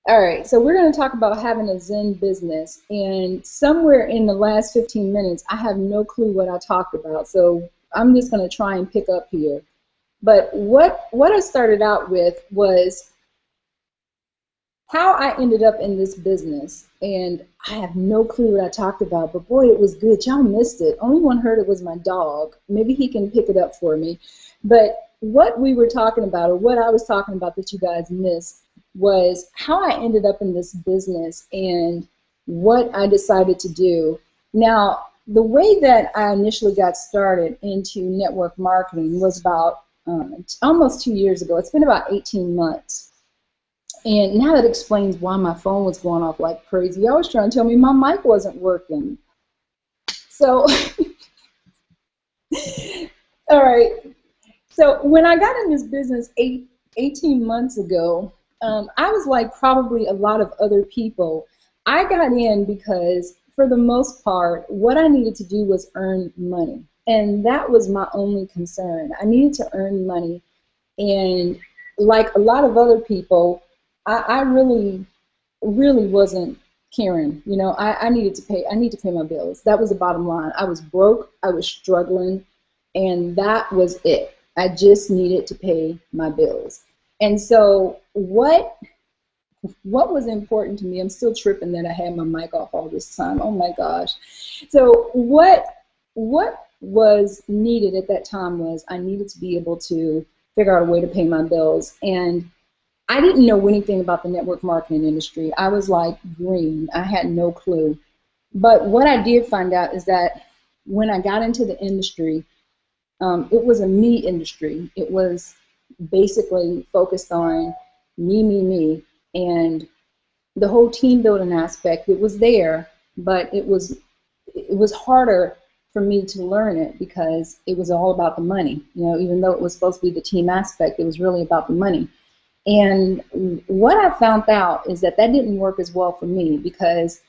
All right, so we're going to talk about having a Zen business. And somewhere in the last 15 minutes, I have no clue what I talked about. So I'm just going to try and pick up here. But what I started out with was how I ended up in this business. And I have no clue what I talked about, but boy, it was good. Y'all missed it. Only one heard it was my dog. Maybe he can pick it up for me. But what we were talking about, or what I was talking about that you guys missed, was how I ended up in this business and what I decided to do. Now, the way that I initially got started into network marketing was about almost 2 years ago. It's been about 18 months. And now that explains why my phone was going off like crazy. Y'all was trying to tell me my mic wasn't working. So, all right. So when I got in this business 18 months ago, I was like probably a lot of other people. I got in because, for the most part, what I needed to do was earn money. And that was my only concern. I needed to earn money. And like a lot of other people, I really wasn't caring. You know, I need to pay my bills. That was the bottom line. I was broke, I was struggling, and that was it. I just needed to pay my bills. And so what was important to me, I'm still tripping that I had my mic off all this time. Oh my gosh. So what was needed at that time was I needed to be able to figure out a way to pay my bills. And I didn't know anything about the network marketing industry. I was like green. I had no clue. But what I did find out is that when I got into the industry, it was a me industry. It was basically focused on me, and the whole team building aspect. It was there, but it was harder for me to learn it because it was all about the money. You know, even though it was supposed to be the team aspect, it was really about the money. And what I found out is that didn't work as well for me because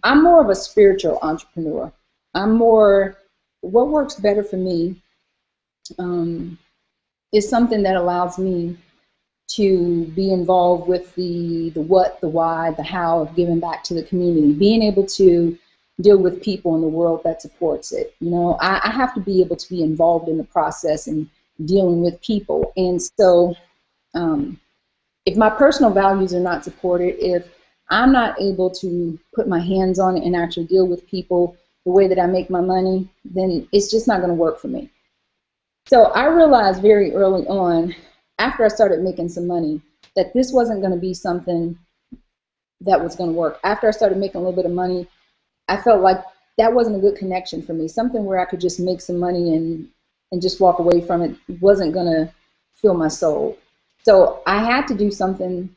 I'm more of a spiritual entrepreneur. What works better for me is something that allows me to be involved with the what, the why, the how of giving back to the community, being able to deal with people in the world that supports it. You know, I have to be able to be involved in the process and dealing with people. And so if my personal values are not supported, if I'm not able to put my hands on it and actually deal with people the way that I make my money, then it's just not going to work for me. So I realized very early on, after I started making some money, that this wasn't going to be something that was going to work. After I started making a little bit of money, I felt like that wasn't a good connection for me. Something where I could just make some money and just walk away from it wasn't going to fill my soul. So I had to do something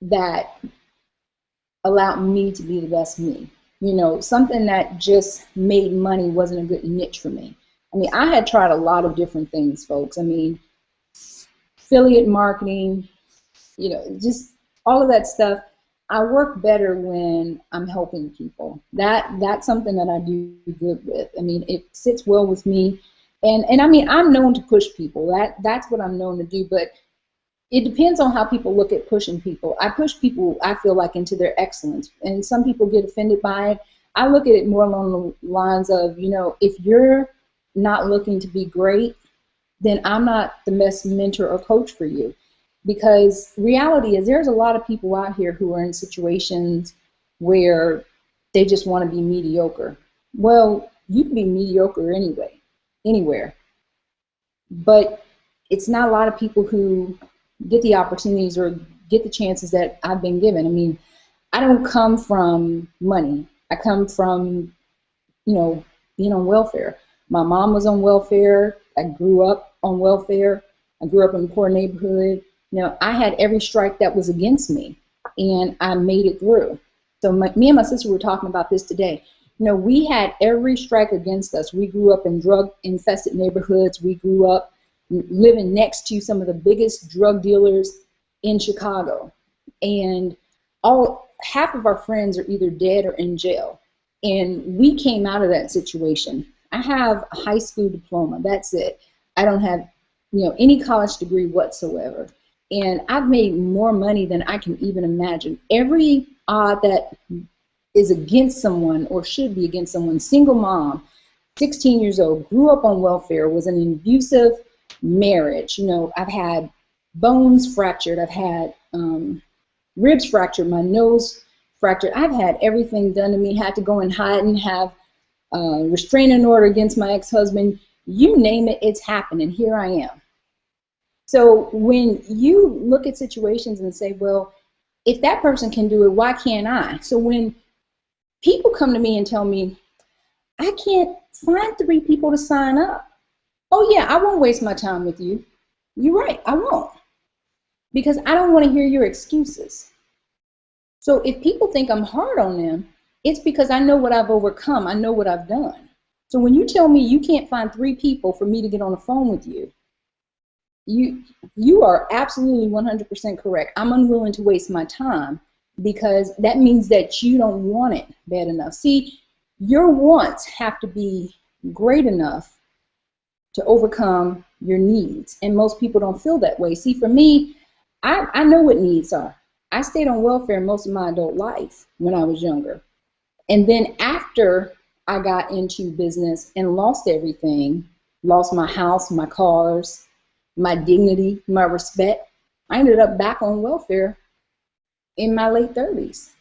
that allowed me to be the best me. You know, something that just made money wasn't a good niche for me. I mean, I had tried a lot of different things, folks. I mean, affiliate marketing, you know, just all of that stuff. I work better when I'm helping people. That's something that I do good with. I mean, it sits well with me. And I mean, I'm known to push people. That's what I'm known to do, but it depends on how people look at pushing people. I push people, I feel like, into their excellence. And some people get offended by it. I look at it more along the lines of, you know, if you're not looking to be great, then I'm not the best mentor or coach for you. Because reality is there's a lot of people out here who are in situations where they just want to be mediocre. Well, you can be mediocre anywhere. But it's not a lot of people who get the opportunities or get the chances that I've been given. I mean, I don't come from money. I come from, you know, being on welfare. My mom was on welfare. I grew up on welfare. I grew up in a poor neighborhood. You know, I had every strike that was against me, and I made it through. So me and my sister were talking about this today. You know, we had every strike against us. We grew up in drug-infested neighborhoods. We grew up living next to some of the biggest drug dealers in Chicago. And half of our friends are either dead or in jail. And we came out of that situation. I have a high school diploma. That's it. I don't have, you know, any college degree whatsoever. And I've made more money than I can even imagine. Every odd that is against someone or should be against someone, single mom, 16 years old, grew up on welfare, was in an abusive marriage. You know, I've had bones fractured, I've had ribs fractured, my nose fractured. I've had everything done to me, had to go and hide and have a restraining order against my ex-husband. You name it, it's happened, and here I am. So when you look at situations and say, well, if that person can do it, why can't I? So when people come to me and tell me, I can't find 3 people to sign up. Oh yeah, I won't waste my time with you. You're right, I won't. Because I don't want to hear your excuses. So if people think I'm hard on them, it's because I know what I've overcome. I know what I've done. So when you tell me you can't find 3 people for me to get on the phone with you, you are absolutely 100% correct. I'm unwilling to waste my time because that means that you don't want it bad enough. See, your wants have to be great enough to overcome your needs, and most people don't feel that way. See, for me, I know what needs are. I stayed on welfare most of my adult life when I was younger. And then after I got into business and lost everything, lost my house, my cars, my dignity, my respect, I ended up back on welfare in my late 30s.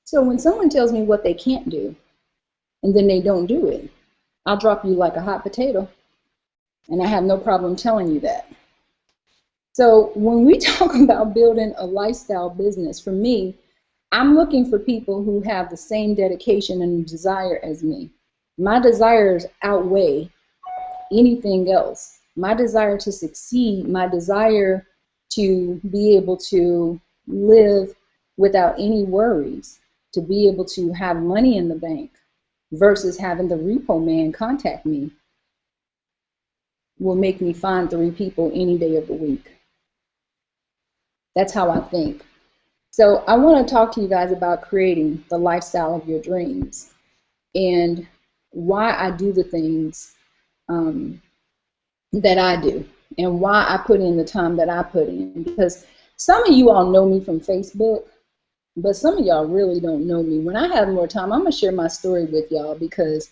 So when someone tells me what they can't do and then they don't do it, I'll drop you like a hot potato. And I have no problem telling you that. So when we talk about building a lifestyle business, for me, I'm looking for people who have the same dedication and desire as me. My desires outweigh anything else. My desire to succeed, my desire to be able to live without any worries, to be able to have money in the bank versus having the repo man contact me will make me find 3 people any day of the week. That's how I think. So I want to talk to you guys about creating the lifestyle of your dreams and why I do the things that I do and why I put in the time that I put in. Because some of you all know me from Facebook, but some of y'all really don't know me. When I have more time, I'm going to share my story with y'all because,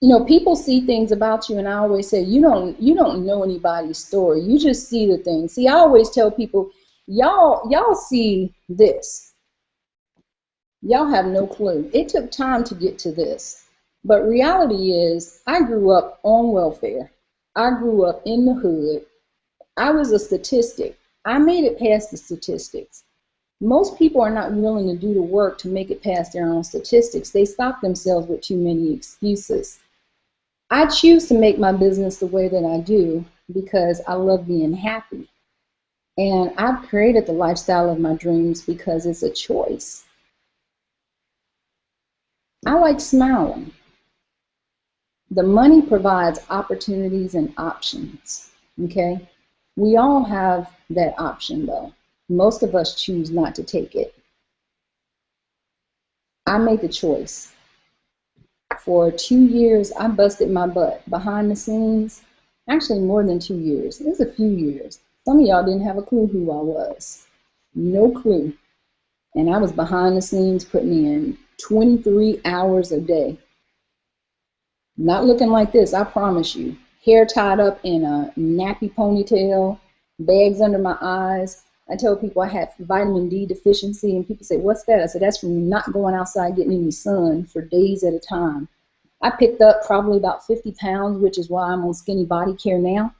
you know, people see things about you, and I always say, you don't know anybody's story. You just see the things. See, I always tell people, y'all see this. Y'all have no clue. It took time to get to this. But reality is, I grew up on welfare. I grew up in the hood. I was a statistic. I made it past the statistics. Most people are not willing to do the work to make it past their own statistics. They stop themselves with too many excuses. I choose to make my business the way that I do because I love being happy. And I've created the lifestyle of my dreams because it's a choice. I like smiling. The money provides opportunities and options, okay? We all have that option though. Most of us choose not to take it. I made the choice. For 2 years, I busted my butt behind the scenes. Actually, more than 2 years. It was a few years. Some of y'all didn't have a clue who I was. No clue. And I was behind the scenes putting in 23 hours a day. Not looking like this, I promise you. Hair tied up in a nappy ponytail, bags under my eyes. I tell people I had vitamin D deficiency, and people say, what's that? I said, that's from not going outside getting any sun for days at a time. I picked up probably about 50 pounds, which is why I'm on skinny body care now,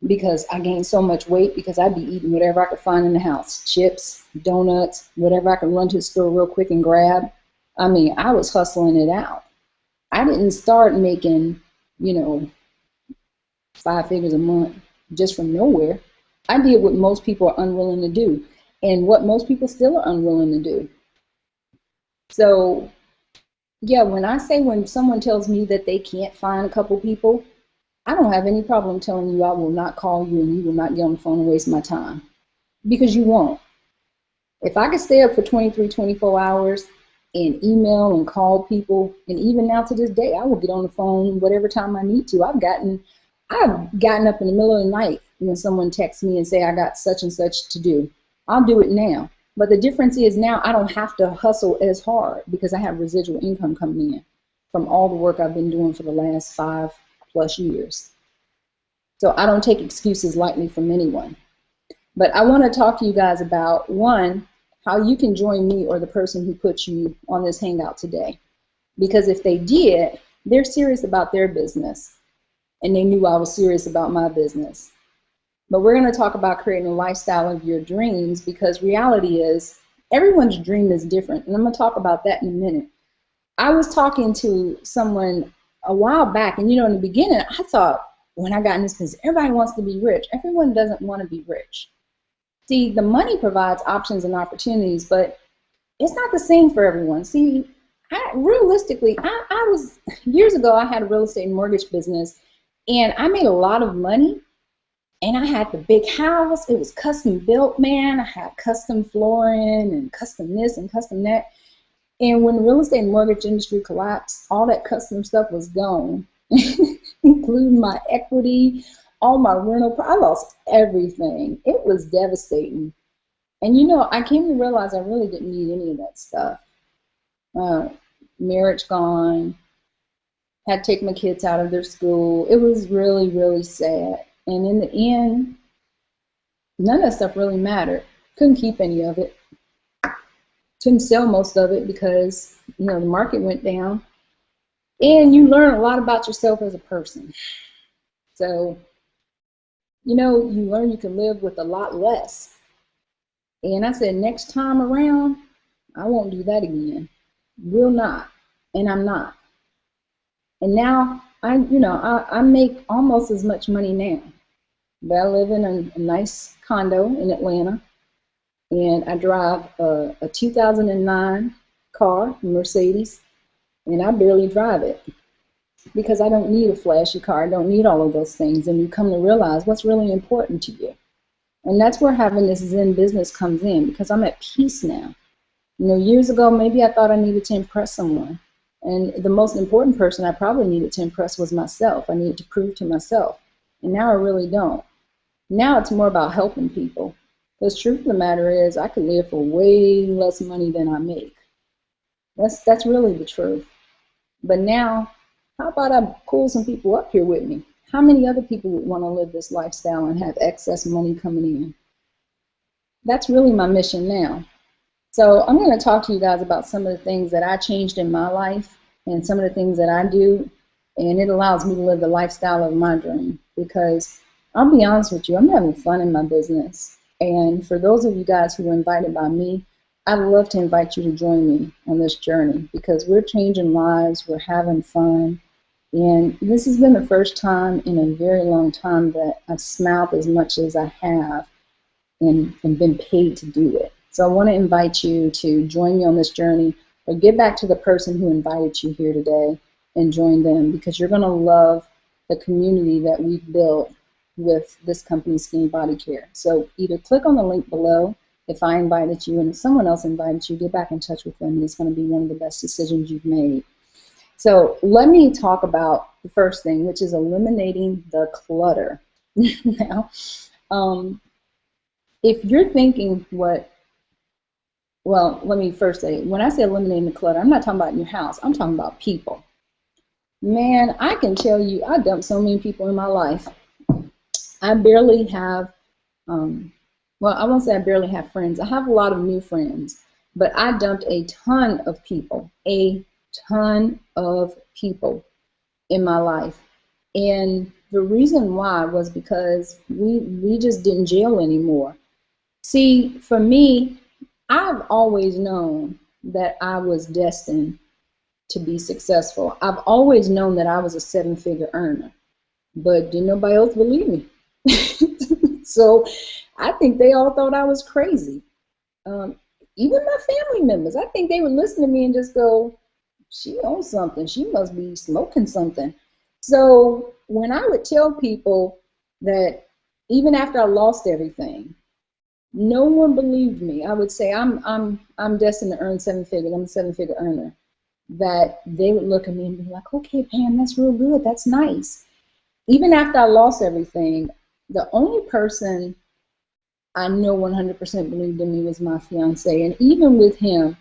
because I gained so much weight because I'd be eating whatever I could find in the house, chips, donuts, whatever I could run to the store real quick and grab. I mean, I was hustling it out. I didn't start making, 5 figures a month just from nowhere. I did what most people are unwilling to do and what most people still are unwilling to do. So, yeah, when someone tells me that they can't find a couple people, I don't have any problem telling you I will not call you and you will not get on the phone and waste my time, because you won't. If I could stay up for 23, 24 hours and email and call people, and even now to this day, I will get on the phone whatever time I need to. I've gotten up in the middle of the night when someone texts me and say I got such and such to do. I'll do it now. But the difference is now I don't have to hustle as hard because I have residual income coming in from all the work I've been doing for the last 5+ years. So I don't take excuses lightly from anyone. But I want to talk to you guys about, one, how you can join me or the person who put you on this hangout today. Because if they did, they're serious about their business. And they knew I was serious about my business. But we're going to talk about creating a lifestyle of your dreams, because reality is everyone's dream is different. And I'm going to talk about that in a minute. I was talking to someone a while back, and in the beginning, I thought when I got in this business, everybody wants to be rich. Everyone doesn't want to be rich. See, the money provides options and opportunities, but it's not the same for everyone. See, realistically, I was, years ago, I had a real estate and mortgage business, and I made a lot of money, and I had the big house. It was custom built, man. I had custom flooring and custom this and custom that. And when the real estate and mortgage industry collapsed, all that custom stuff was gone, including my equity, all my rental. I lost everything. It was devastating. And I came to realize I really didn't need any of that stuff. Marriage gone, had to take my kids out of their school. It was really, really sad. And in the end, none of that stuff really mattered. Couldn't keep any of it. Couldn't sell most of it because, the market went down. And you learn a lot about yourself as a person. So, you learn you can live with a lot less. And I said, next time around, I won't do that again. Will not. And I'm not. And now, I make almost as much money now. But I live in a nice condo in Atlanta. And I drive a 2009 car, Mercedes. And I barely drive it. Because I don't need a flashy car. I don't need all of those things. And you come to realize what's really important to you. And that's where having this Zen business comes in, because I'm at peace now. Years ago, maybe I thought I needed to impress someone. And the most important person I probably needed to impress was myself. I needed to prove to myself. And now I really don't. Now it's more about helping people. Because the truth of the matter is I could live for way less money than I make. That's really the truth. But now, how about I pull some people up here with me? How many other people would want to live this lifestyle and have excess money coming in? That's really my mission now. So I'm going to talk to you guys about some of the things that I changed in my life and some of the things that I do, and it allows me to live the lifestyle of my dream. Because I'll be honest with you, I'm having fun in my business. And for those of you guys who were invited by me, I'd love to invite you to join me on this journey, because we're changing lives, we're having fun. And this has been the first time in a very long time that I've smiled as much as I have and been paid to do it. So I want to invite you to join me on this journey, or get back to the person who invited you here today and join them, because you're going to love the community that we've built with this company, Skinny Body Care. So either click on the link below if I invited you, and if someone else invited you, get back in touch with them, and it's going to be one of the best decisions you've made. So let me talk about the first thing, which is eliminating the clutter. Now, if you're thinking let me first say, when I say eliminating the clutter, I'm not talking about in your house. I'm talking about people. Man, I can tell you, I dumped so many people in my life. I barely have, I won't say I barely have friends. I have a lot of new friends, but I dumped a ton of people in my life. And the reason why was because we just didn't gel anymore. See, for me, I've always known that I was destined to be successful. I've always known that I was a 7-figure earner, but didn't nobody else believe me. So I think they all thought I was crazy. Even my family members, I think they would listen to me and just go, she owns something. She must be smoking something. So when I would tell people that even after I lost everything, no one believed me. I would say I'm destined to earn 7 figures. I'm a 7-figure earner. That they would look at me and be like, okay, Pam, that's real good. That's nice. even after I lost everything, the only person I know 100% believed in me was my fiance. And even with him,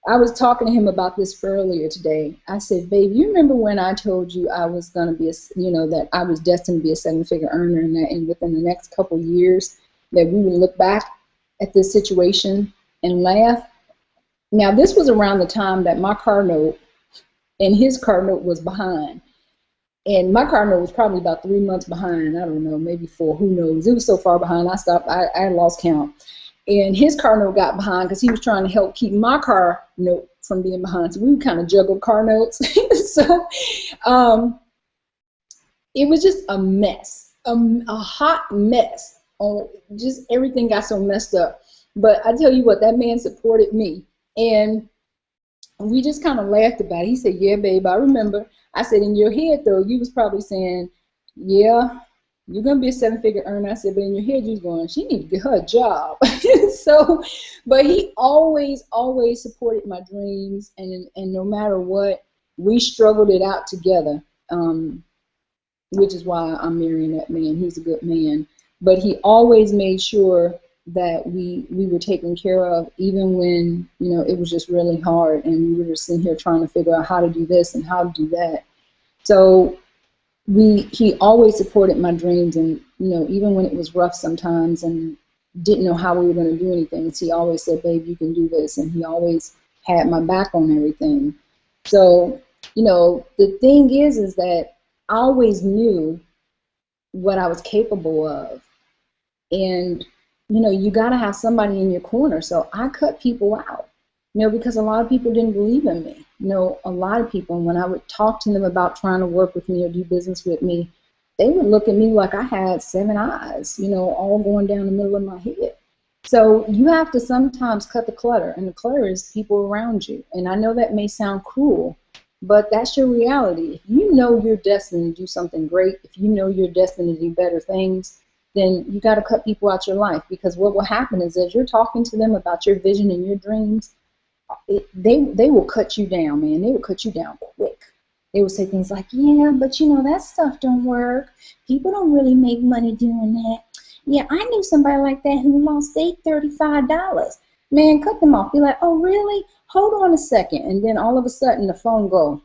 I was talking to him about this earlier today. I said, babe, you remember when I told you I was going to be, that I was destined to be a seven-figure earner, and that within the next couple of years that we would look back at this situation and laugh? Now, this was around the time that my car note and his car note was behind. And my car note was probably about 3 months behind. I don't know, maybe 4, who knows? It was so far behind, I lost count. And his car note got behind because he was trying to help keep my car note from being behind. So we would kind of juggle car notes. So it was just a mess, a hot mess. Oh, just everything got so messed up. But I tell you what, that man supported me. And we just kind of laughed about it. He said, yeah, babe, I remember. I said, in your head, though, you was probably saying, yeah, you're going to be a seven-figure earner. I said, but in your head, you was going, she need to get her a job. So, but he always, always supported my dreams. And no matter what, we struggled it out together, which is why I'm marrying that man. He's a good man. But he always made sure that we were taken care of, even when, it was just really hard and we were just sitting here trying to figure out how to do this and how to do that. So he always supported my dreams, and even when it was rough sometimes and didn't know how we were going to do anything, he always said, babe, you can do this, and he always had my back on everything. So the thing is that I always knew what I was capable of, and you got to have somebody in your corner. So I cut people out, because a lot of people didn't believe in me. A lot of people, when I would talk to them about trying to work with me or do business with me, they would look at me like I had 7 eyes, all going down the middle of my head. So you have to sometimes cut the clutter, and the clutter is people around you. And I know that may sound cruel, but that's your reality. If you know you're destined to do something great, if you know you're destined to do better things, then you got to cut people out your life, because what will happen is, as you're talking to them about your vision and your dreams, they will cut you down, man. They will cut you down quick. They will say things like, yeah, but that stuff don't work. People don't really make money doing that. Yeah, I knew somebody like that who lost $35. Man, cut them off. Be like, oh, really? Hold on a second. And then all of a sudden the phone go,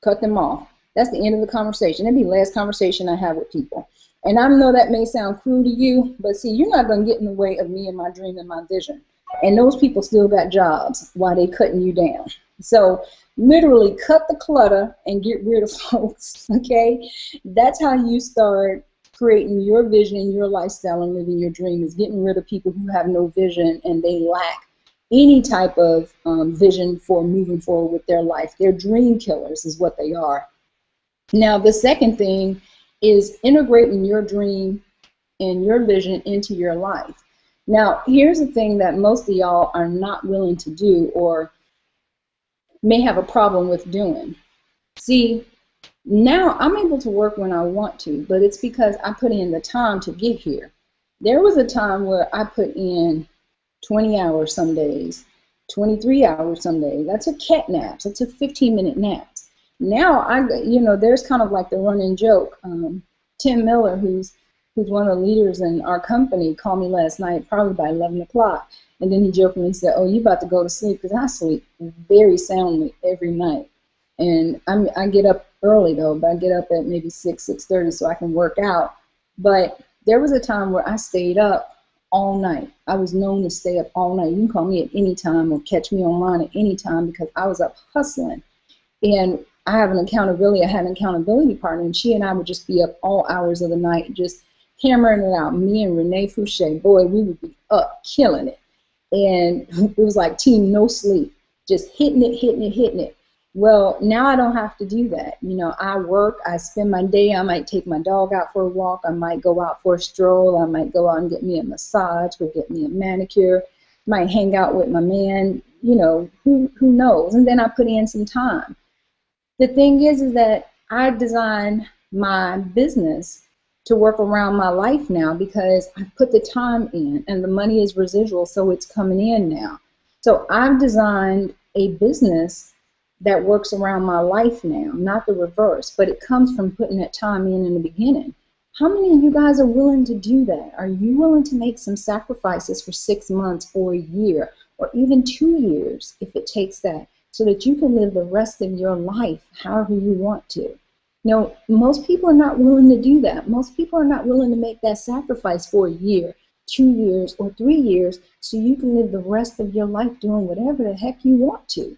cut them off. That's the end of the conversation. That'd be the last conversation I have with people. And I know that may sound cruel to you, but see, you're not going to get in the way of me and my dream and my vision. And those people still got jobs while they cutting you down. So literally cut the clutter and get rid of folks, okay? That's how you start creating your vision and your lifestyle and living your dream, is getting rid of people who have no vision and they lack any type of vision for moving forward with their life. They're dream killers is what they are. Now, the second thing is integrating your dream and your vision into your life. Now, here's the thing that most of y'all are not willing to do, or may have a problem with doing. See, now I'm able to work when I want to, but it's because I put in the time to get here. There was a time where I put in 20 hours some days, 23 hours some days. I took cat naps. I took 15-minute naps. Now, there's kind of like the running joke. Tim Miller, who's one of the leaders in our company, called me last night, probably by 11 o'clock. And then he jokingly said, oh, you about to go to sleep? Because I sleep very soundly every night. And I get up early, though, but I get up at maybe 6:30 so I can work out. But there was a time where I stayed up all night. I was known to stay up all night. You can call me at any time or catch me online at any time, because I was up hustling. And I had an accountability partner, and she and I would just be up all hours of the night, just hammering it out. Me and Renee Fouché, boy, we would be up killing it. And it was like team no sleep, just hitting it. Well, now I don't have to do that. I work, I spend my day, I might take my dog out for a walk, I might go out for a stroll, I might go out and get me a massage, go get me a manicure, might hang out with my man, who knows? And then I put in some time. The thing is that I design my business to work around my life now, because I put the time in and the money is residual, so it's coming in now. So I've designed a business that works around my life now, not the reverse, but it comes from putting that time in the beginning. How many of you guys are willing to do that? Are you willing to make some sacrifices for 6 months or a year or even 2 years if it takes that, so that you can live the rest of your life however you want to? No, most people are not willing to do that. Most people are not willing to make that sacrifice for a year, 2 years, or 3 years so you can live the rest of your life doing whatever the heck you want to.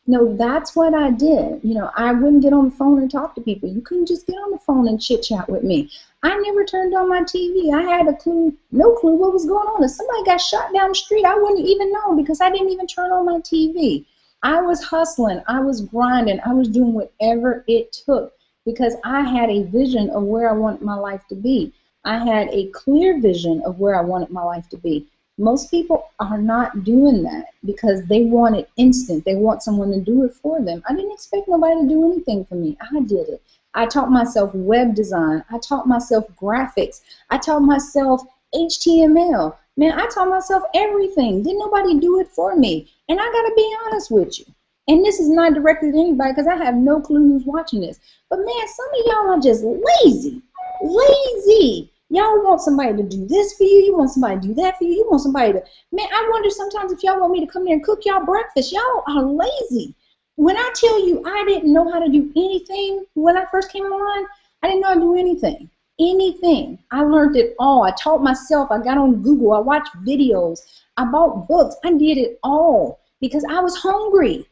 No, that's what I did. I wouldn't get on the phone and talk to people. You couldn't just get on the phone and chit chat with me. I never turned on my TV. I had no clue what was going on. If somebody got shot down the street, I wouldn't even know because I didn't even turn on my TV. I was hustling. I was grinding. I was doing whatever it took because I had a vision of where I wanted my life to be. I had a clear vision of where I wanted my life to be. Most people are not doing that because they want it instant. They want someone to do it for them. I didn't expect nobody to do anything for me. I did it. I taught myself web design. I taught myself graphics. I taught myself HTML. Man, I taught myself everything. Didn't nobody do it for me. And I got to be honest with you. And this is not directed at anybody because I have no clue who's watching this. But man, some of y'all are just lazy. Lazy. Y'all want somebody to do this for you. You want somebody to do that for you. You want somebody to, man, I wonder sometimes if y'all want me to come there and cook y'all breakfast. Y'all are lazy. When I tell you I didn't know how to do anything when I first came online, I didn't know how to do anything. Anything. I learned it all. I taught myself. I got on Google. I watched videos. I bought books. I did it all because I was hungry.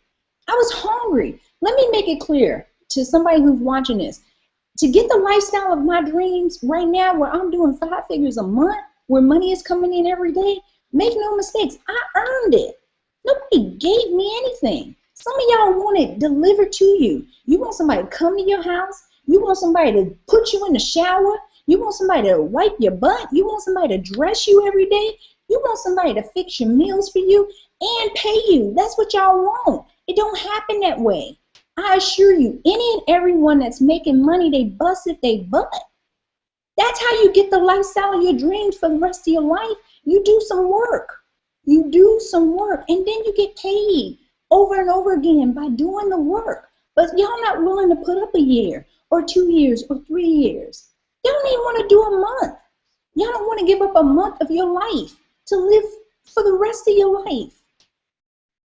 I was hungry. Let me make it clear to somebody who's watching this. To get the lifestyle of my dreams right now where I'm doing 5 figures a month, where money is coming in every day, make no mistakes, I earned it. Nobody gave me anything. Some of y'all want it delivered to you. You want somebody to come to your house. You want somebody to put you in the shower. You want somebody to wipe your butt. You want somebody to dress you every day. You want somebody to fix your meals for you and pay you. That's what y'all want. It don't happen that way. I assure you, any and everyone that's making money, they busted their butt. That's how you get the lifestyle of your dreams for the rest of your life. You do some work. You do some work, and then you get paid over and over again by doing the work. But y'all not willing to put up a year or 2 years or 3 years. Y'all don't even want to do a month. Y'all don't want to give up a month of your life to live for the rest of your life.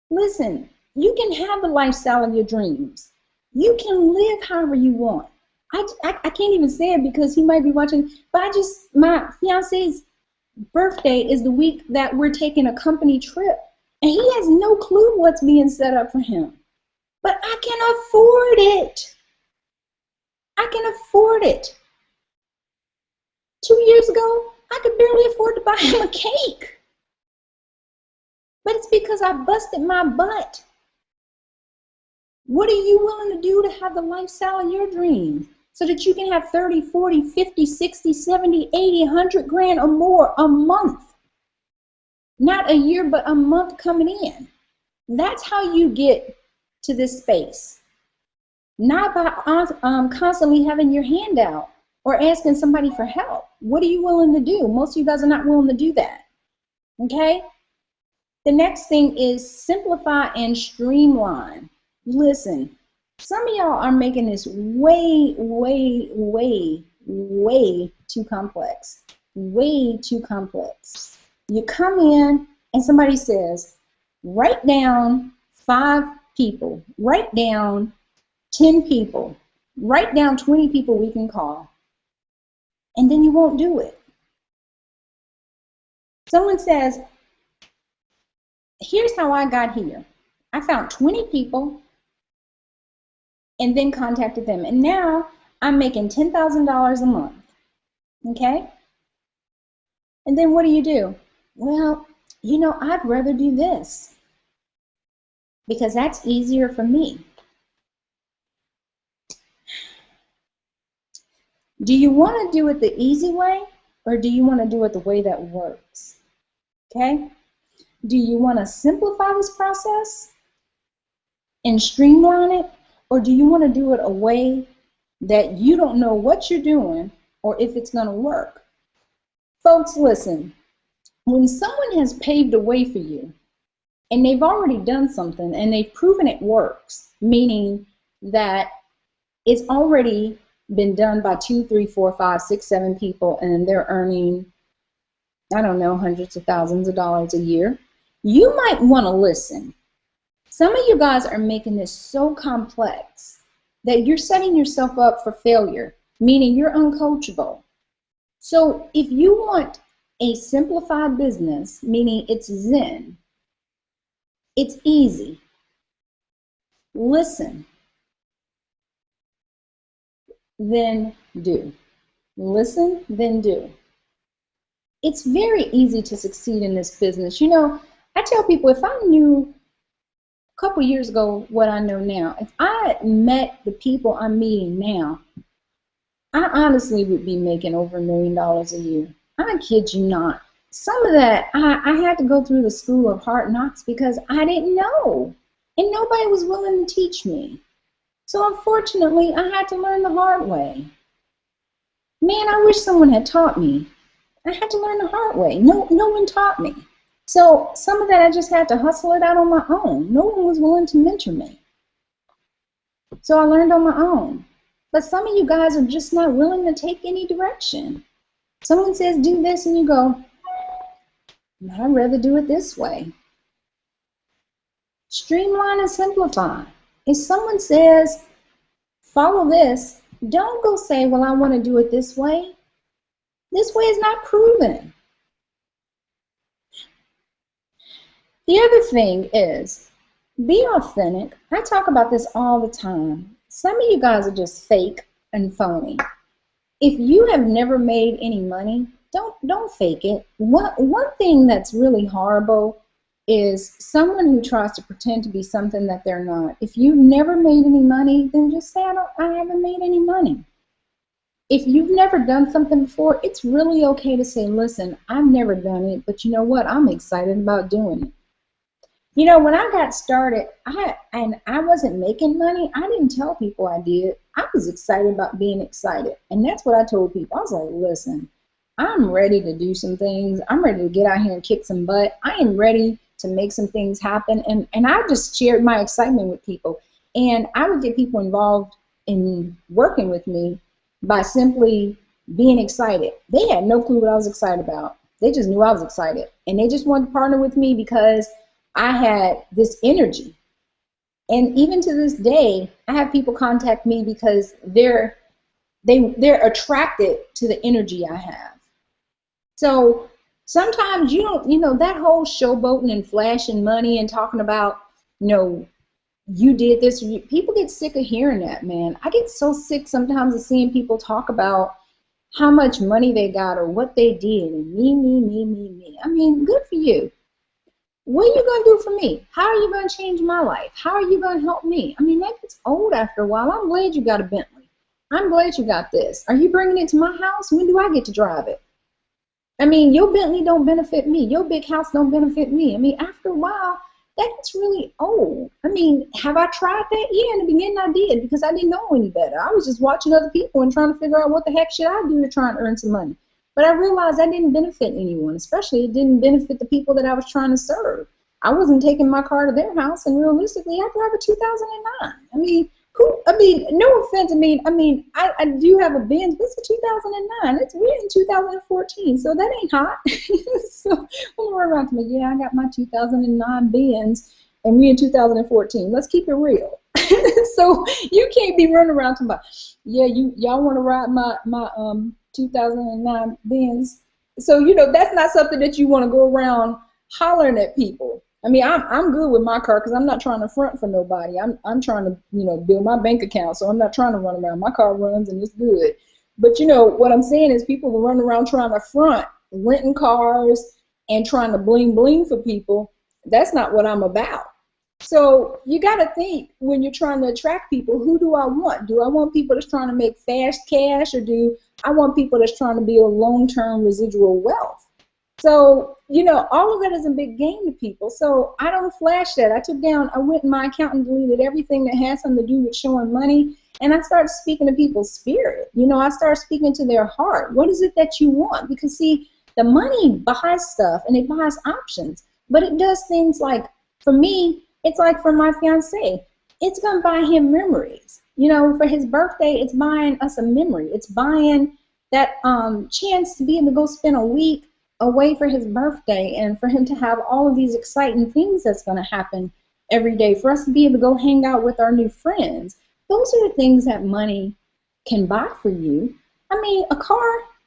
Listen. You can have the lifestyle of your dreams. You can live however you want. I can't even say it because he might be watching, but my fiance's birthday is the week that we're taking a company trip, and he has no clue what's being set up for him. But I can afford it. I can afford it. 2 years ago, I could barely afford to buy him a cake. But it's because I busted my butt. What are you willing to do to have the lifestyle of your dreams so that you can have 30, 40, 50, 60, 70, 80, 100 grand or more a month? Not a year, but a month coming in. That's how you get to this space. Not by constantly having your hand out or asking somebody for help. What are you willing to do? Most of you guys are not willing to do that. Okay? The next thing is simplify and streamline. Listen, some of y'all are making this way, way, way, way too complex. Way too complex. You come in and somebody says, write down 5 people, write down 10 people, write down 20 people we can call, and then you won't do it. Someone says, here's how I got here. I found 20 people and then contacted them. And now I'm making $10,000 a month. Okay? And then what do? Well, I'd rather do this because that's easier for me. Do you want to do it the easy way or do you want to do it the way that works? Okay? Do you want to simplify this process and streamline it? Or do you want to do it a way that you don't know what you're doing or if it's going to work? Folks, listen. When someone has paved a way for you, and they've already done something and they've proven it works, meaning that it's already been done by 2, 3, 4, 5, 6, 7 people, and they're earning, I don't know, hundreds of thousands of dollars a year. You might want to listen. Some of you guys are making this so complex that you're setting yourself up for failure, meaning you're uncoachable. So if you want a simplified business, meaning it's zen, it's easy, listen, then do. Listen, then do. It's very easy to succeed in this business. You know, I tell people, if I knew a couple years ago what I know now, if I had met the people I'm meeting now, I honestly would be making over $1 million a year. I kid you not. Some of that, I had to go through the school of hard knocks because I didn't know. And nobody was willing to teach me. So unfortunately, I had to learn the hard way. Man, I wish someone had taught me. I had to learn the hard way. No one taught me. So some of that I just had to hustle it out on my own. No one was willing to mentor me. So I learned on my own. But some of you guys are just not willing to take any direction. Someone says do this and you go, I'd rather do it this way. Streamline and simplify. If someone says follow this, don't go say, well, I want to do it this way. This way is not proven. The other thing is, be authentic. I talk about this all the time. Some of you guys are just fake and phony. If you have never made any money, don't fake it. One thing that's really horrible is someone who tries to pretend to be something that they're not. If you've never made any money, then just say, I haven't made any money. If you've never done something before, it's really okay to say, listen, I've never done it, but you know what? I'm excited about doing it. You know, when I got started, I wasn't making money, I didn't tell people I did. I was excited about being excited. And that's what I told people. I was like, listen, I'm ready to do some things. I'm ready to get out here and kick some butt. I am ready to make some things happen. And I just shared my excitement with people. And I would get people involved in working with me by simply being excited. They had no clue what I was excited about. They just knew I was excited. And they just wanted to partner with me because I had this energy. And even to this day, I have people contact me because they're attracted to the energy I have. So sometimes you don't, that whole showboating and flashing money and talking about, you did this. People get sick of hearing that, man. I get so sick sometimes of seeing people talk about how much money they got or what they did and me. I mean, good for you. What are you going to do for me? How are you going to change my life? How are you going to help me? I mean, that gets old after a while. I'm glad you got a Bentley. I'm glad you got this. Are you bringing it to my house? When do I get to drive it? I mean, your Bentley don't benefit me. Your big house don't benefit me. I mean, after a while, that gets really old. I mean, have I tried that? Yeah, in the beginning I did because I didn't know any better. I was just watching other people and trying to figure out what the heck should I do to try and earn some money. But I realized that didn't benefit anyone, especially it didn't benefit the people that I was trying to serve. I wasn't taking my car to their house, and realistically, I drive a 2009. No offense. I do have a Benz, but it's a 2009. We're in 2014, so that ain't hot. So I'm running around to me, yeah, I got my 2009 Benz, and we're in 2014. Let's keep it real. So you can't be running around to my, yeah, y'all want to ride my 2009 Benz. So that's not something that you want to go around hollering at people. I mean, I'm good with my car because I'm not trying to front for nobody. I'm trying to build my bank account, so I'm not trying to run around. My car runs and it's good. But what I'm saying is people will run around trying to front, renting cars and trying to bling bling for people. That's not what I'm about. So you got to think when you're trying to attract people, who do I want? Do I want people that's trying to make fast cash, or do I want people that's trying to build long-term residual wealth? So, all of that is a big game to people. So I don't flash that. I went in my account and deleted everything that had something to do with showing money. And I started speaking to people's spirit. I started speaking to their heart. What is it that you want? Because see, the money buys stuff and it buys options, but it does things like For me, it's like for my fiance, it's gonna buy him memories. You know, for his birthday, it's buying us a memory. It's buying that chance to be able to go spend a week away for his birthday, and for him to have all of these exciting things that's gonna happen every day, for us to be able to go hang out with our new friends. Those are the things that money can buy for you. I mean, a car,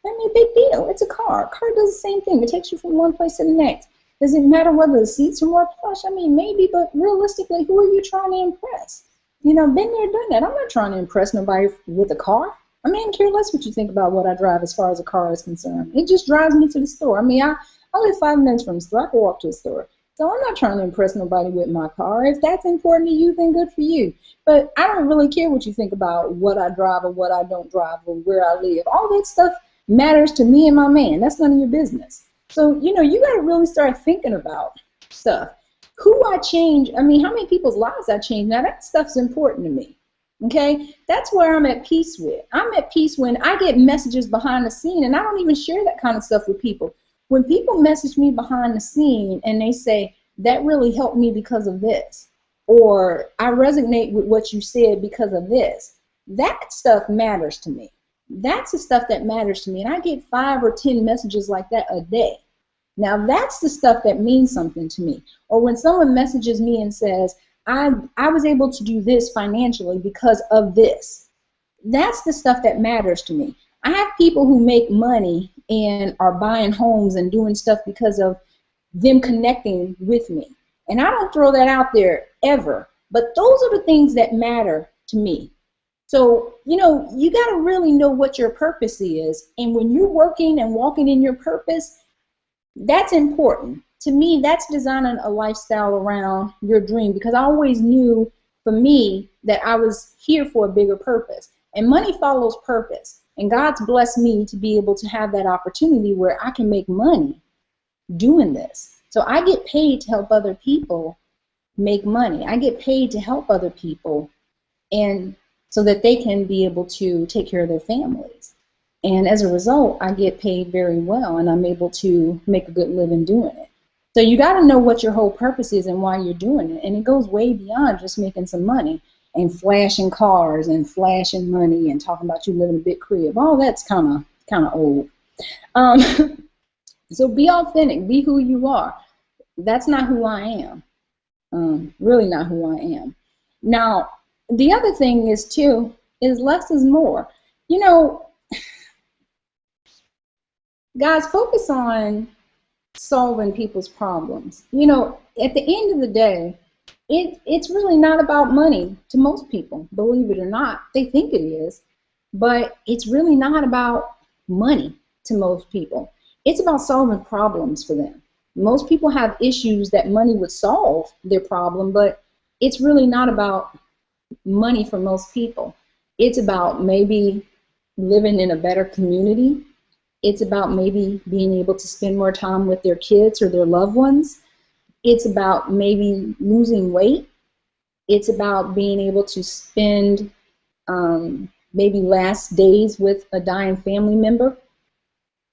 I mean, big deal. It's a car. A car does the same thing. It takes you from one place to the next. Does it matter whether the seats are more plush? I mean, maybe, but realistically, who are you trying to impress? You know, been there, done that. I'm not trying to impress nobody with a car. I mean, I care less what you think about what I drive as far as a car is concerned. It just drives me to the store. I mean, I live 5 minutes from the store. I can walk to the store. So I'm not trying to impress nobody with my car. If that's important to you, then good for you. But I don't really care what you think about what I drive or what I don't drive or where I live. All that stuff matters to me and my man. That's none of your business. So, you know, you got to really start thinking about stuff. Who I change, I mean, how many people's lives I change. Now, that stuff's important to me. Okay? That's where I'm at peace with. I'm at peace when I get messages behind the scene, and I don't even share that kind of stuff with people. When people message me behind the scene and they say, that really helped me because of this, or I resonate with what you said because of this, that stuff matters to me. That's the stuff that matters to me. And I get 5 or 10 messages like that a day. Now, that's the stuff that means something to me. Or when someone messages me and says, I was able to do this financially because of this. That's the stuff that matters to me. I have people who make money and are buying homes and doing stuff because of them connecting with me. And I don't throw that out there ever. But those are the things that matter to me. So, you know, you got to really know what your purpose is. And when you're working and walking in your purpose, that's important. To me, that's designing a lifestyle around your dream, because I always knew for me that I was here for a bigger purpose. And money follows purpose. And God's blessed me to be able to have that opportunity where I can make money doing this. So I get paid to help other people make money. I get paid to help other people, and so that they can be able to take care of their families. And as a result, I get paid very well, and I'm able to make a good living doing it. So you got to know what your whole purpose is and why you're doing it. And it goes way beyond just making some money and flashing cars and flashing money and talking about you living in a big crib. All that's kind of old. So be authentic. Be who you are. That's not who I am. Really not who I am. Now, the other thing is, too, is less is more. You know, guys, focus on solving people's problems. You know, at the end of the day, it's really not about money to most people, believe it or not. They think it is, but it's really not about money to most people. It's about solving problems for them. Most people have issues that money would solve their problem, but it's really not about money for most people. It's about maybe living in a better community. It's about maybe being able to spend more time with their kids or their loved ones. It's about maybe losing weight. It's about being able to spend maybe last days with a dying family member.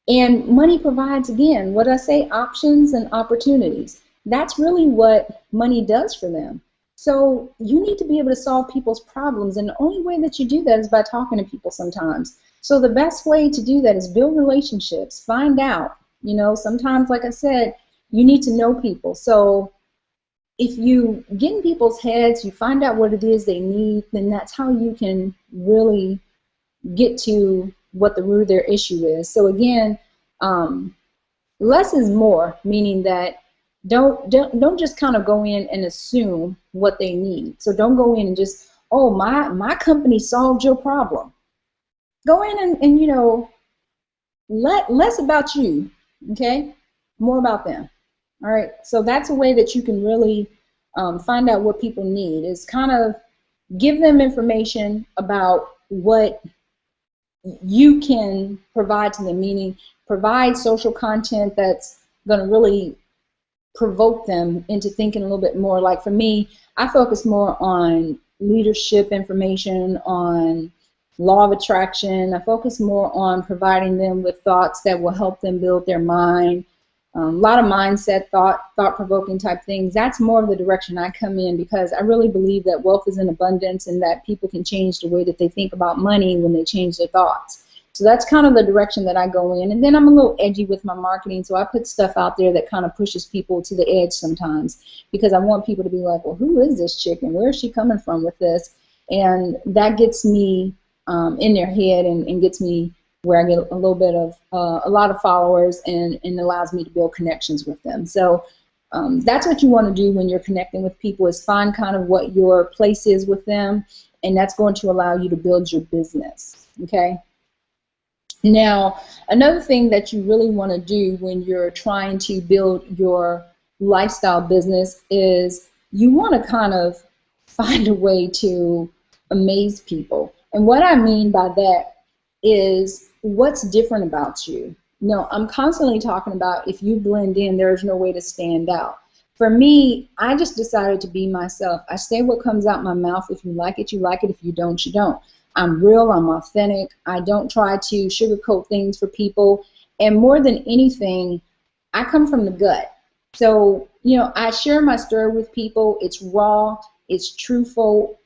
And money provides, again, what I say, options and opportunities. That's really what money does for them. So you need to be able to solve people's problems, and the only way that you do that is by talking to people sometimes. So the best way to do that is build relationships, find out. You know, sometimes, like I said, you need to know people. So if you get in people's heads, you find out what it is they need, then that's how you can really get to what the root of their issue is. So again, less is more, meaning that don't just kind of go in and assume what they need. So don't go in and just, oh, my company solved your problem. Go in and you know, less about you, okay? More about them. All right. So that's a way that you can really find out what people need, is kind of give them information about what you can provide to them, meaning provide social content that's going to really provoke them into thinking a little bit more. Like for me, I focus more on leadership information, on law of attraction. I focus more on providing them with thoughts that will help them build their mind, a lot of mindset, thought-provoking type things. That's more of the direction I come in, because I really believe that wealth is in abundance and that people can change the way that they think about money when they change their thoughts. So that's kind of the direction that I go in. And then I'm a little edgy with my marketing, so I put stuff out there that kind of pushes people to the edge sometimes, because I want people to be like, well, who is this chick and where is she coming from with this? And that gets me in their head and gets me where I get a little bit of a lot of followers, and allows me to build connections with them. So that's what you want to do when you're connecting with people, is find kind of what your place is with them, and that's going to allow you to build your business, okay? Now, another thing that you really want to do when you're trying to build your lifestyle business is you want to kind of find a way to amaze people. And what I mean by that is what's different about you. No, I'm constantly talking about if you blend in, there's no way to stand out. For me, I just decided to be myself. I say what comes out my mouth. If you like it, you like it. If you don't, you don't. I'm real, I'm authentic. I don't try to sugarcoat things for people. And more than anything, I come from the gut. So, you know, I share my story with people. It's raw, it's truthful.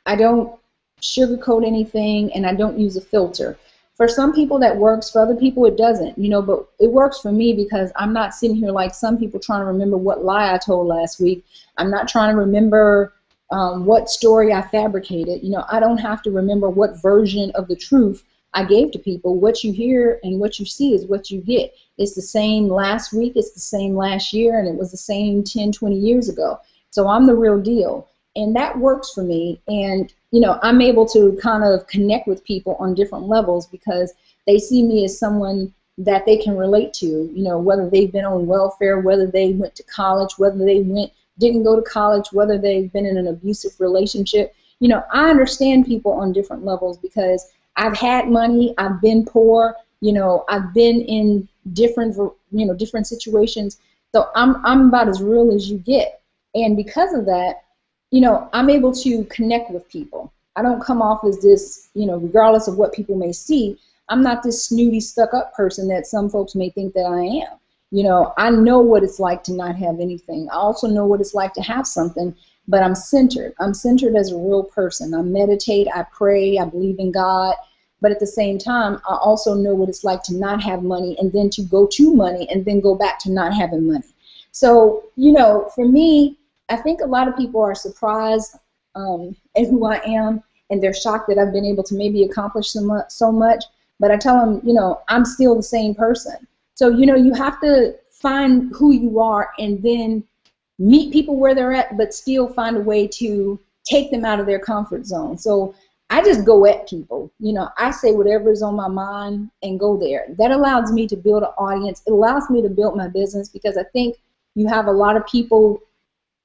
I don't sugarcoat anything, and I don't use a filter. For some people that works, for other people it doesn't, you know, but it works for me because I'm not sitting here like some people trying to remember what lie I told last week. I'm not trying to remember what story I fabricated. You know, I don't have to remember what version of the truth I gave to people. What you hear and what you see is what you get. It's the same last week, it's the same last year, and it was the same 10, 20 years ago. So I'm the real deal. And that works for me. And, you know, I'm able to kind of connect with people on different levels because they see me as someone that they can relate to, you know, whether they've been on welfare, whether they went to college, whether they didn't go to college, whether they've been in an abusive relationship. You know, I understand people on different levels because I've had money, I've been poor, you know, I've been in different situations. So I'm about as real as you get. And because of that, you know, I'm able to connect with people. I don't come off as this, you know, regardless of what people may see, I'm not this snooty, stuck-up person that some folks may think that I am. You know, I know what it's like to not have anything. I also know what it's like to have something, but I'm centered. I'm centered as a real person. I meditate, I pray, I believe in God, but at the same time, I also know what it's like to not have money and then to go to money and then go back to not having money. So, you know, for me, I think a lot of people are surprised at who I am, and they're shocked that I've been able to maybe accomplish so much, but I tell them, you know, I'm still the same person. So, you know, you have to find who you are and then meet people where they're at, but still find a way to take them out of their comfort zone. So I just go at people. You know, I say whatever is on my mind and go there. That allows me to build an audience. It allows me to build my business because I think you have a lot of people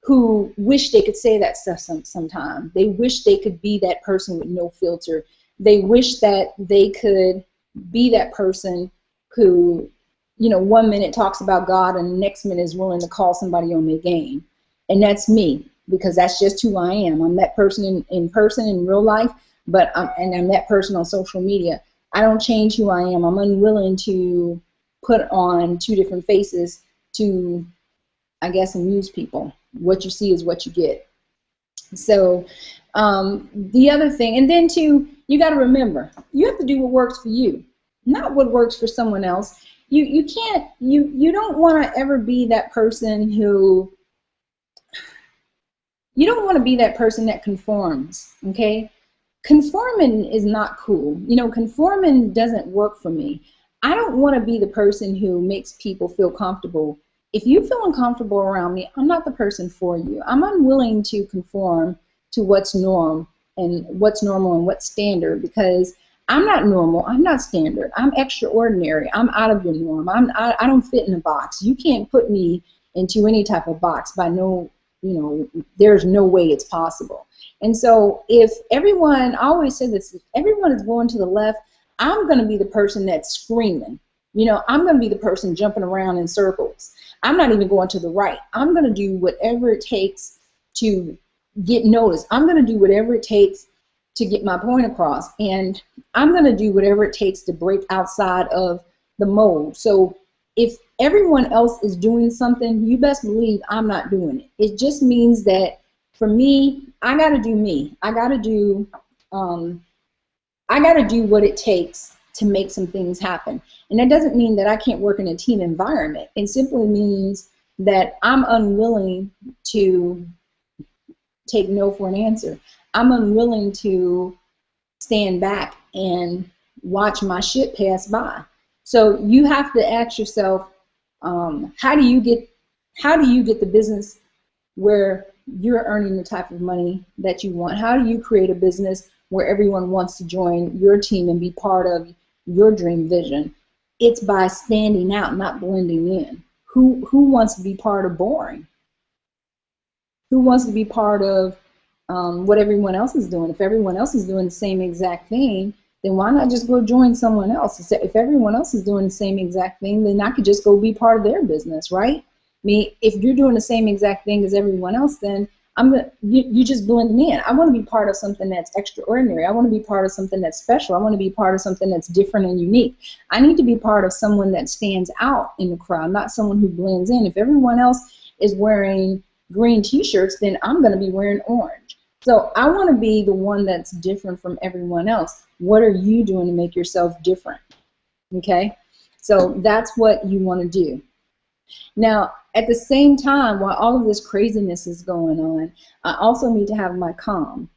who wish they could say that stuff sometime. They wish they could be that person with no filter. They wish that they could be that person who, you know, 1 minute talks about God and the next minute is willing to call somebody on their game. And that's me, because that's just who I am. I'm that person in person in real life, but I'm that person on social media. I don't change who I am. I'm unwilling to put on two different faces to, I guess, amuse people. What you see is what you get. So the other thing, and then too, you got to remember, you have to do what works for you, not what works for someone else. You can't, you don't want to ever be that person who, you don't want to be that person that conforms, okay? Conforming is not cool. You know, conforming doesn't work for me. I don't want to be the person who makes people feel comfortable. If you feel uncomfortable around me, I'm not the person for you. I'm unwilling to conform to what's normal and what's standard, because I'm not normal. I'm not standard. I'm extraordinary. I'm out of your norm. I don't fit in a box. You can't put me into any type of box by no, you know, there's no way it's possible. And so if everyone, I always say this, if everyone is going to the left, I'm going to be the person that's screaming. You know, I'm going to be the person jumping around in circles. I'm not even going to the right. I'm going to do whatever it takes to get noticed. I'm going to do whatever it takes to get my point across. And I'm going to do whatever it takes to break outside of the mold. So if everyone else is doing something, you best believe I'm not doing it. It just means that for me, I got to do me. Um, I got to do what it takes to make some things happen. And that doesn't mean that I can't work in a team environment. It simply means that I'm unwilling to take no for an answer. I'm unwilling to stand back and watch my shit pass by. So you have to ask yourself, how do you get the business where you're earning the type of money that you want? How do you create a business where everyone wants to join your team and be part of your dream vision? It's by standing out, not blending in. Who wants to be part of boring? Who wants to be part of what everyone else is doing? If everyone else is doing the same exact thing, then why not just go join someone else? If everyone else is doing the same exact thing, then I could just go be part of their business, right? I mean, if you're doing the same exact thing as everyone else, then you just blend in. I want to be part of something that's extraordinary. I want to be part of something that's special. I want to be part of something that's different and unique. I need to be part of someone that stands out in the crowd, not someone who blends in. If everyone else is wearing green t-shirts, then I'm going to be wearing orange. So I want to be the one that's different from everyone else. What are you doing to make yourself different? Okay? So that's what you want to do. Now, at the same time, while all of this craziness is going on, I also need to have my calm.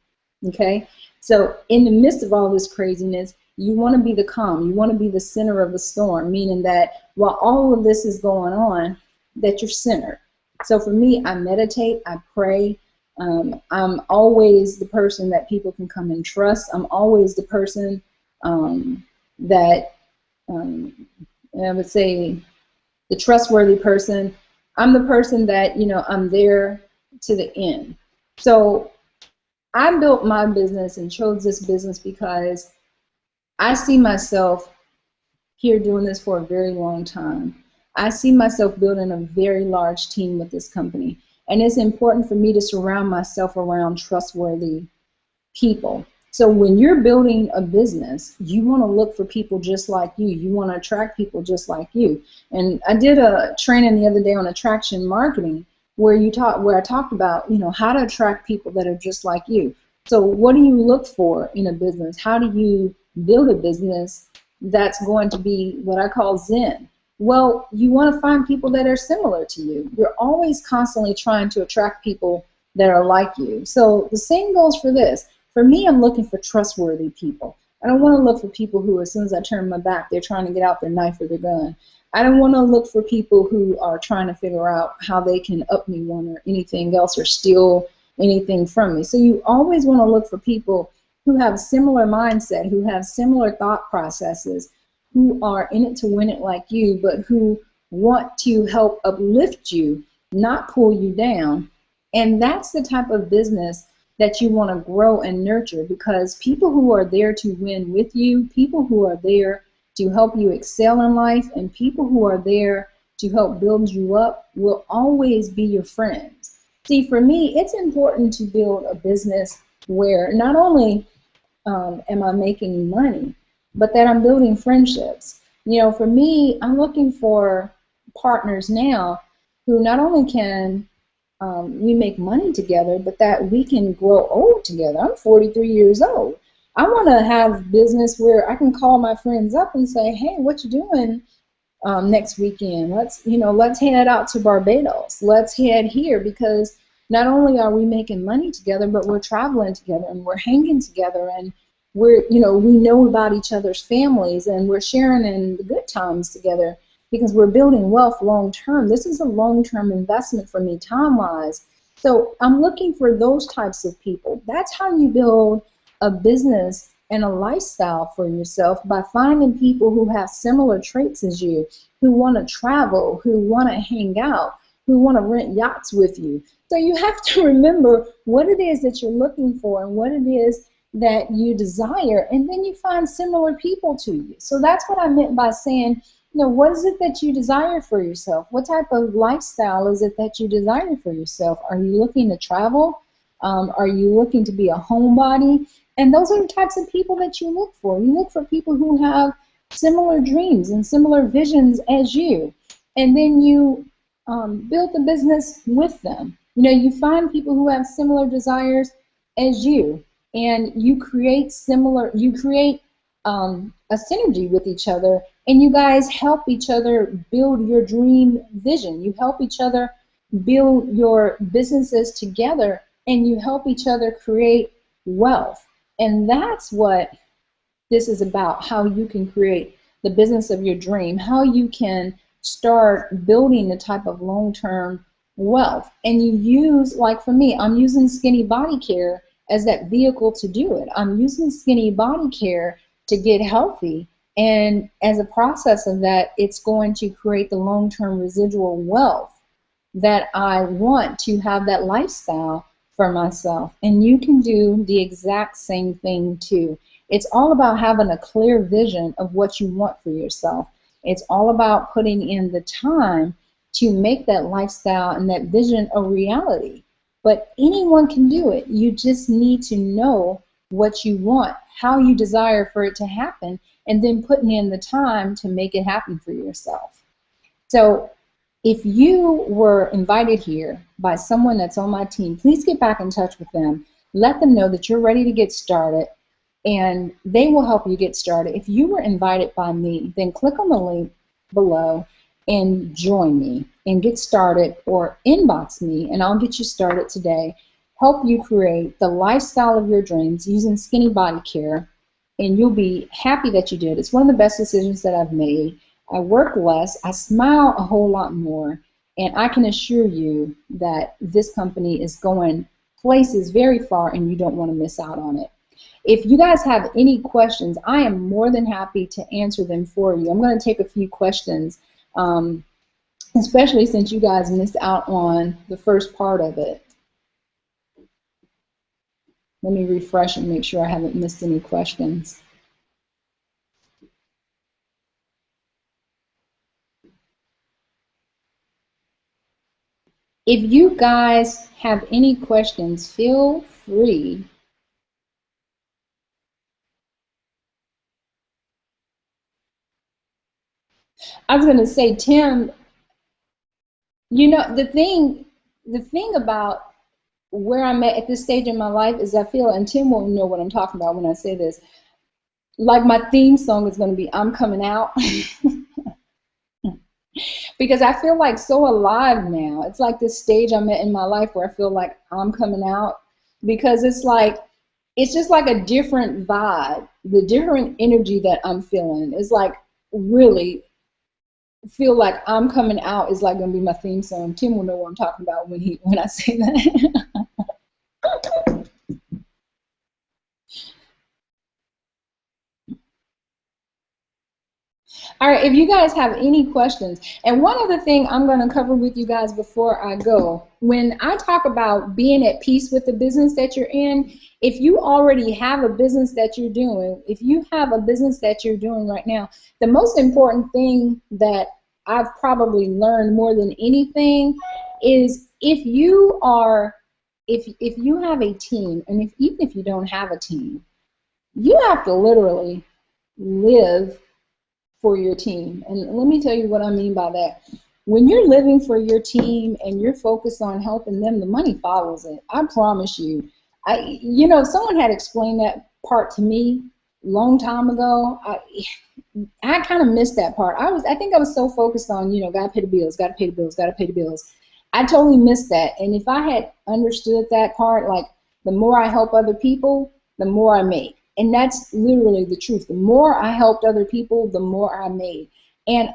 Okay? So in the midst of all this craziness, you want to be the calm. You want to be the center of the storm, meaning that while all of this is going on, that you're centered. So for me, I meditate, I pray. I'm always the person that people can come and trust. I'm always the person that I would say the trustworthy person. I'm the person that, I'm there to the end. So I built my business and chose this business because I see myself here doing this for a very long time. I see myself building a very large team with this company. And it's important for me to surround myself around trustworthy people. So when you're building a business, you want to look for people just like you. You want to attract people just like you. And I did a training the other day on attraction marketing where I talked about, how to attract people that are just like you. So what do you look for in a business? How do you build a business that's going to be what I call Zen? Well, you want to find people that are similar to you. You're always constantly trying to attract people that are like you. So the same goes for this. For me, I'm looking for trustworthy people. I don't want to look for people who, as soon as I turn my back, they're trying to get out their knife or their gun. I don't want to look for people who are trying to figure out how they can up me one or anything else or steal anything from me. So you always want to look for people who have similar mindset, who have similar thought processes, who are in it to win it like you, but who want to help uplift you, not pull you down. And that's the type of business that you want to grow and nurture, because people who are there to win with you, people who are there to help you excel in life, and people who are there to help build you up will always be your friends. See, for me, it's important to build a business where not only am I making money, but that I'm building friendships. For me, I'm looking for partners now who not only can we make money together, but that we can grow old together. I'm 43 years old. I want to have business where I can call my friends up and say, hey, what you doing next weekend? Let's head out to Barbados. Let's head here, because not only are we making money together, but we're traveling together and we're hanging together, and we know about each other's families, and we're sharing in the good times together, because we're building wealth long term. This is a long-term investment for me time-wise. So I'm looking for those types of people. That's how you build a business and a lifestyle for yourself, by finding people who have similar traits as you, who want to travel, who want to hang out, who want to rent yachts with you. So you have to remember what it is that you're looking for and what it is that you desire, and then you find similar people to you. So that's what I meant by saying, what is it that you desire for yourself? What type of lifestyle is it that you desire for yourself? Are you looking to travel? Are you looking to be a homebody? And those are the types of people that you look for. You look for people who have similar dreams and similar visions as you. and then you build the business with them. You know, you find people who have similar desires as you, and you create a synergy with each other, and you guys help each other build your dream vision. You help each other build your businesses together, and you help each other create wealth. And that's what this is about, how you can create the business of your dream, how you can start building the type of long-term wealth. And you use, like for me, I'm using Skinny Body Care as that vehicle to do it. I'm using Skinny Body Care to get healthy. And as a process of that, it's going to create the long-term residual wealth that I want to have that lifestyle for myself. And you can do the exact same thing too. It's all about having a clear vision of what you want for yourself. It's all about putting in the time to make that lifestyle and that vision a reality. But anyone can do it. You just need to know what you want, how you desire for it to happen, and then putting in the time to make it happen for yourself. So if you were invited here by someone that's on my team, please get back in touch with them. Let them know that you're ready to get started, and they will help you get started. If you were invited by me, then click on the link below and join me and get started, or inbox me and I'll get you started today. Help you create the lifestyle of your dreams using Skinny Body Care, and you'll be happy that you did. It's one of the best decisions that I've made. I work less, I smile a whole lot more, and I can assure you that this company is going places very far, and you don't want to miss out on it. If you guys have any questions, I am more than happy to answer them for you. I'm going to take a few questions, especially since you guys missed out on the first part of it. Let me refresh and make sure I haven't missed any questions. If you guys have any questions, feel free. I was going to say, Tim, you know, the thing about where I'm at this stage in my life is I feel, and Tim won't know what I'm talking about when I say this, like my theme song is going to be I'm Coming Out. Because I feel like so alive now. It's like this stage I'm at in my life where I feel like I'm coming out, because it's just like a different vibe. The different energy that I'm feeling is like really feel like I'm coming out is like gonna be my theme song. Tim will know what I'm talking about when I say that. All right, if you guys have any questions, and one other thing I'm going to cover with you guys before I go, when I talk about being at peace with the business that you're in, if you already have a business that you're doing, if you have a business that you're doing right now, the most important thing that I've probably learned more than anything is if you have a team, and even if you don't have a team, you have to literally live for your team. And let me tell you what I mean by that. When you're living for your team and you're focused on helping them, the money follows it. I promise you. You know, someone had explained that part to me a long time ago. I kind of missed that part. I think I was so focused on, you know, gotta pay the bills, gotta pay the bills, gotta pay the bills. I totally missed that. And if I had understood that part, like the more I help other people, the more I make. And that's literally the truth. The more I helped other people, the more I made. And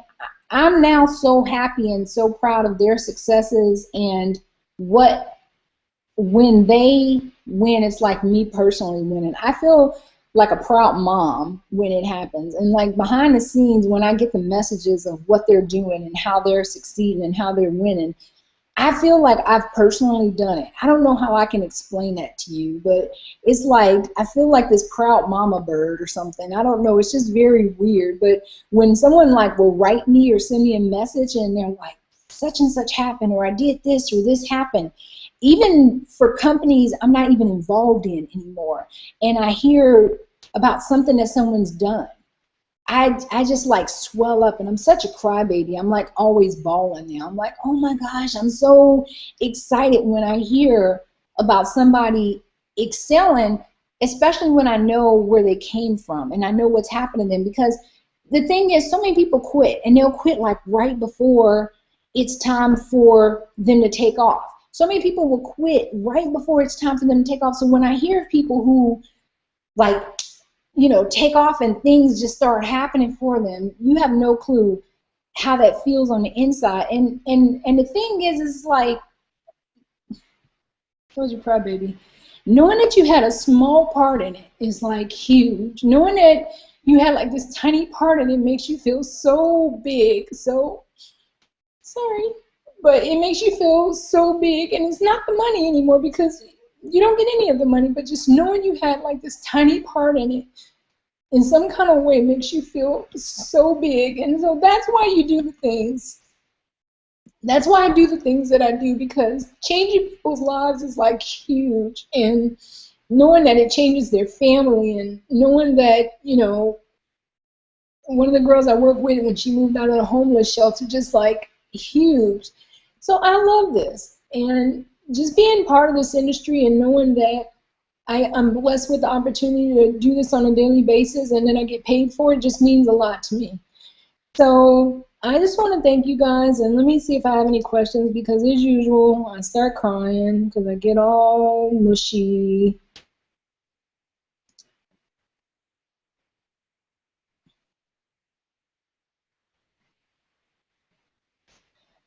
I'm now so happy and so proud of their successes, and when they win, it's like me personally winning. I feel like a proud mom when it happens. And like behind the scenes, when I get the messages of what they're doing and how they're succeeding and how they're winning, I feel like I've personally done it. I don't know how I can explain that to you, but it's like I feel like this proud mama bird or something. I don't know. It's just very weird. But when someone like will write me or send me a message and they're like, such and such happened, or I did this or this happened, even for companies I'm not even involved in anymore, and I hear about something that someone's done, I just like swell up, and I'm such a crybaby. I'm like always bawling now. I'm like, oh my gosh, I'm so excited when I hear about somebody excelling, especially when I know where they came from and I know what's happened to them. Because the thing is, so many people quit, and they'll quit like right before it's time for them to take off. So many people will quit right before it's time for them to take off. So when I hear people who like, take off and things just start happening for them, you have no clue how that feels on the inside. And the thing is like, told you, crybaby. Knowing that you had a small part in it is like huge. Knowing that you had like this tiny part in it makes you feel so big. So sorry, but it makes you feel so big, and it's not the money anymore because you don't get any of the money, but just knowing you had like this tiny part in it in some kind of way makes you feel so big. And so that's why you do the things. That's why I do the things that I do, because changing people's lives is like huge. And knowing that it changes their family, and knowing that, one of the girls I work with, when she moved out of the homeless shelter, just like huge. So I love this. And just being part of this industry and knowing that I'm blessed with the opportunity to do this on a daily basis, and then I get paid for it, just means a lot to me. So I just want to thank you guys, and let me see if I have any questions, because as usual, I start crying because I get all mushy.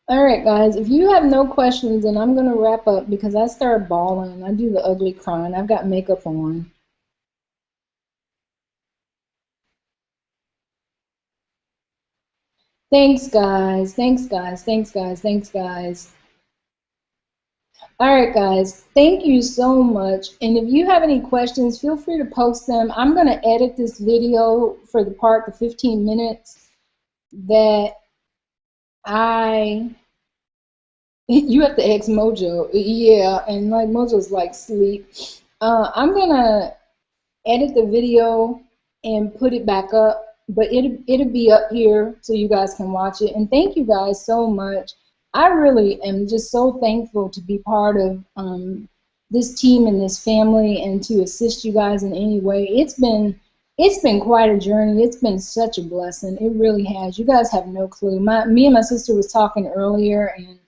All right, guys, if you have no questions, then I'm going to wrap up because I start bawling. I do the ugly crying. I've got makeup on. Thanks, guys. Thanks, guys. Thanks, guys. Thanks, guys. All right, guys. Thank you so much. And if you have any questions, feel free to post them. I'm going to edit this video for the 15 minutes that I you have to ask Mojo. Yeah, and like Mojo's like sleep. I'm gonna edit the video and put it back up, but it'll be up here so you guys can watch it. And thank you guys so much. I really am just so thankful to be part of this team and this family, and to assist you guys in any way. It's been quite a journey. It's been such a blessing. It really has. You guys have no clue. Me and my sister was talking earlier, and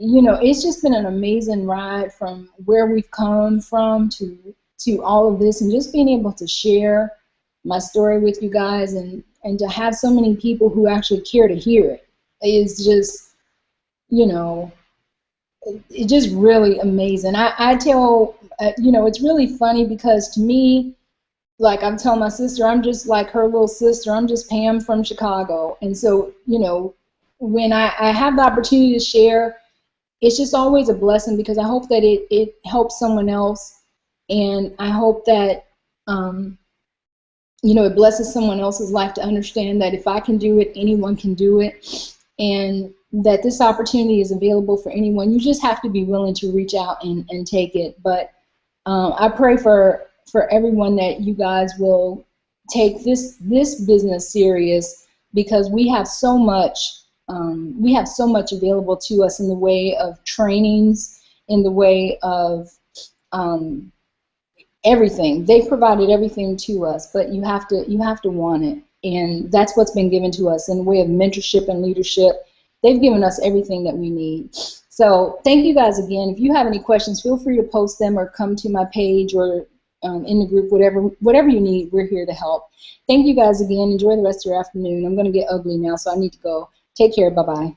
it's just been an amazing ride from where we've come from to all of this, and just being able to share my story with you guys, and to have so many people who actually care to hear it is just, it's just really amazing. I tell, it's really funny because to me, like I'm telling my sister, I'm just like her little sister. I'm just Pam from Chicago. And so, when I have the opportunity to share, it's just always a blessing, because I hope that it helps someone else, and I hope that it blesses someone else's life to understand that if I can do it, anyone can do it, and that this opportunity is available for anyone. You just have to be willing to reach out and take it. But I pray for everyone that you guys will take this business serious, because we have so much available to us in the way of trainings, in the way of everything. They've provided everything to us, but you have to want it, and that's what's been given to us in the way of mentorship and leadership. They've given us everything that we need. So thank you guys again. If you have any questions, feel free to post them or come to my page or in the group, whatever you need. We're here to help. Thank you guys again. Enjoy the rest of your afternoon. I'm going to get ugly now, so I need to go. Take care. Bye-bye.